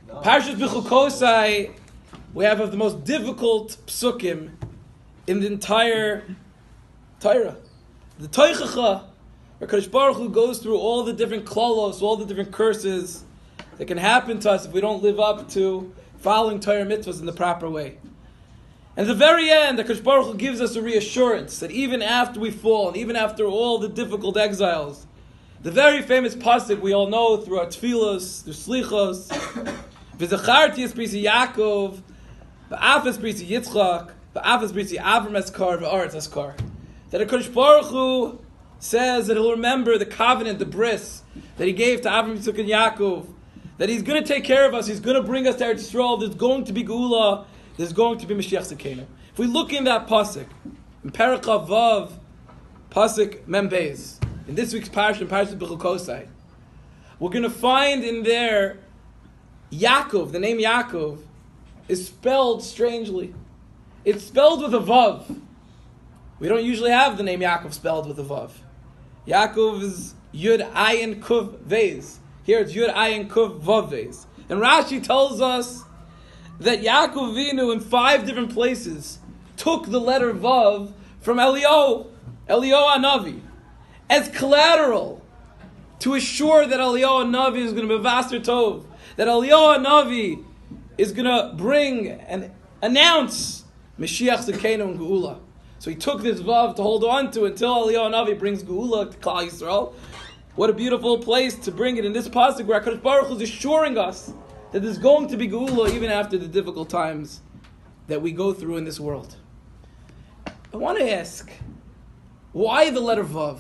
Parshas Bechukosay, we have of the most difficult psukim in the entire Torah. The Toichacha, where Kadosh Baruch Hu goes through all the different klalos, all the different curses that can happen to us if we don't live up to following Torah mitzvahs in the proper way. And at the very end, the Kadosh Baruch Hu gives us a reassurance that even after we fall, and even after all the difficult exiles, the very famous pasuk we all know through our tefillos, through slichos, v'zacharti es brisi Yaakov, v'af es brisi Yitzchak, v'af es brisi Avram eskar, v'aretz eskar. That HaKadosh Baruch Hu says that He'll remember the covenant, the bris, that He gave to Avram, Yitzchak, and Yaakov, that He's going to take care of us, He's going to bring us to Eretz Yisrael, there's going to be Geula, there's going to be Mashiach Tzidkenu. If we look in that pasuk, in Perek Vav, pasuk Mem Beis, in this week's Parshas Bechukosay, we're going to find in there Yaakov, the name Yaakov, is spelled strangely. It's spelled with a Vav. We don't usually have the name Yaakov spelled with a Vav. Yaakov is Yud Ayin Kuv Vez. Here it's Yud Ayin Kuv Vav Vez. And Rashi tells us that Yaakov Avinu in 5 different places took the letter Vav from Eliyahu Hanavi, as collateral to assure that Eliyahu Hanavi is going to be Vaster Tov, that Eliyahu Hanavi is going to bring and announce Mashiach Tzidkenu and Geula. So he took this Vav to hold on to until Eliyahu Hanavi brings Geula to Klal Yisrael. What a beautiful place to bring it in this pasuk where HaKadosh Baruch Hu is assuring us that there's going to be Geula even after the difficult times that we go through in this world. I want to ask, why the letter Vav?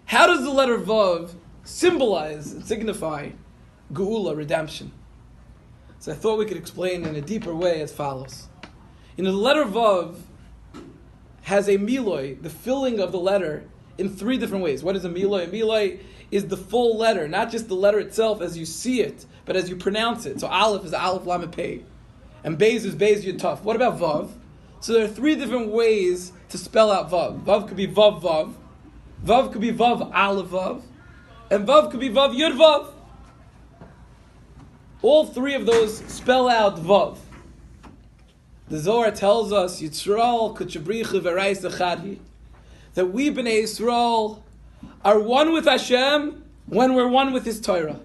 How does the letter Vav symbolize and signify Geula, redemption? So I thought we could explain in a deeper way as follows. The letter Vav has a miloi, the filling of the letter, in 3 different ways. What is a miloi? A miloi is the full letter, not just the letter itself as you see it, but as you pronounce it. So Aleph is Aleph Lamed Pei, and Beis is Beis Yud Taf. What about Vav? So there are 3 different ways to spell out Vav. Vav could be Vav Vav, Vav could be Vav Aleph Vav, and Vav could be Vav Yud Vav. All 3 of those spell out Vav. The Zohar tells us, Yisrael Kuchabricha V'Rais Echadi, that we B'nai Yisrael are one with Hashem when we're one with His Torah.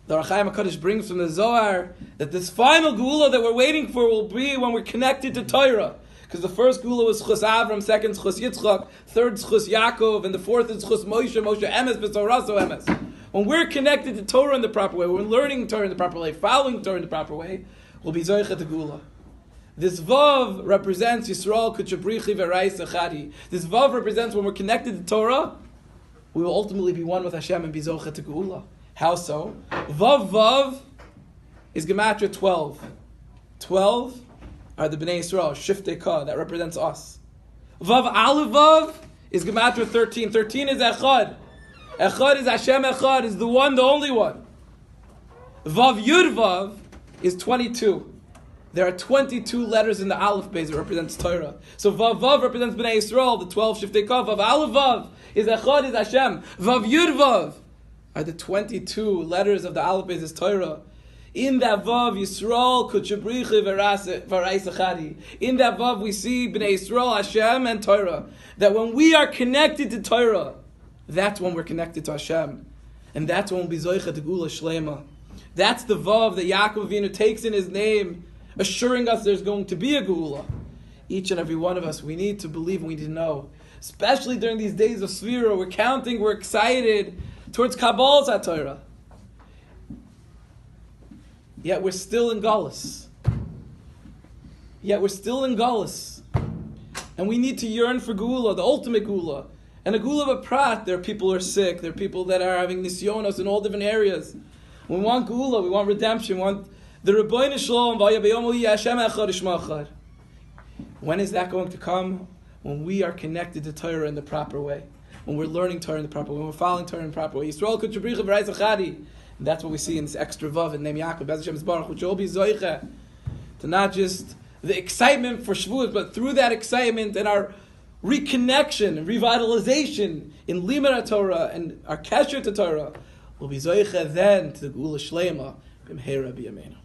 The Archaim HaKadosh brings from the Zohar that this final Geula that we're waiting for will be when we're connected to Torah. Because the first Geula was Chus Avram, second Chus Yitzchak, third Chus Yaakov, and the fourth is Chus Moshe Emes, B'Toraso Emes. When we're connected to Torah in the proper way, when we're learning Torah in the proper way, following Torah in the proper way, we'll be Zoichet Geula. This Vav represents Yisrael Kuchabrichi V'Rais Echadi. This Vav represents when we're connected to Torah, we will ultimately be one with Hashem and be Zoichet Geula. How so? Vav Vav is Gematria 12. 12 are the Bnei Yisrael, Shiftei Ka, that represents us. Vav Aleph Vav is Gematria 13. 13 is Echad. Echad is Hashem Echad, is the one, the only one. Vav Yud Vav is 22. There are 22 letters in the Aleph base that represents Torah. So Vav Vav represents Bnei Yisrael, the 12 Shiftei Ka. Vav Aleph Vav is Echad, is Hashem. Vav Yud Vav are the 22 letters of the Aleph base is Torah. In that Vav, Yisrael Kuchabricha V'Rais Echadi. In that Vav, we see Bnei Yisrael, Hashem, and Torah. That when we are connected to Torah, that's when we're connected to Hashem. And that's when we'll be Zoichet Geula Shlema. That's the Vav that Yaakov Avinu takes in his name, assuring us there's going to be a Geula. Each and every one of us, we need to believe and we need to know. Especially during these days of Svirah, we're counting, we're excited towards Kabbal's HaTorah. Yet we're still in Galus. And we need to yearn for Geula, the ultimate Geula. And a Geula B'Prat, there are people who are sick, there are people that are having nisyonos in all different areas. We want Geula, we want redemption, we want the Rebbeinu Shalom, V'aya B'yomu Yeh Hashem Echad Yishma Echad. When is that going to come? When we are connected to Torah in the proper way. When we're learning Torah in the proper way. When we're following Torah in the proper way. Yisrael Kuchabricha V'Rais Echadi. And that's what we see in this extra Vav in Name Yaakov. Bez Hashem Yisbarach, which will be Zoicha. To not just the excitement for Shavuot, but through that excitement and our reconnection and revitalization in Limud Torah and our Kesher to Torah, will be zoicha then to the Geula Shlema b'mheira b'yameinu.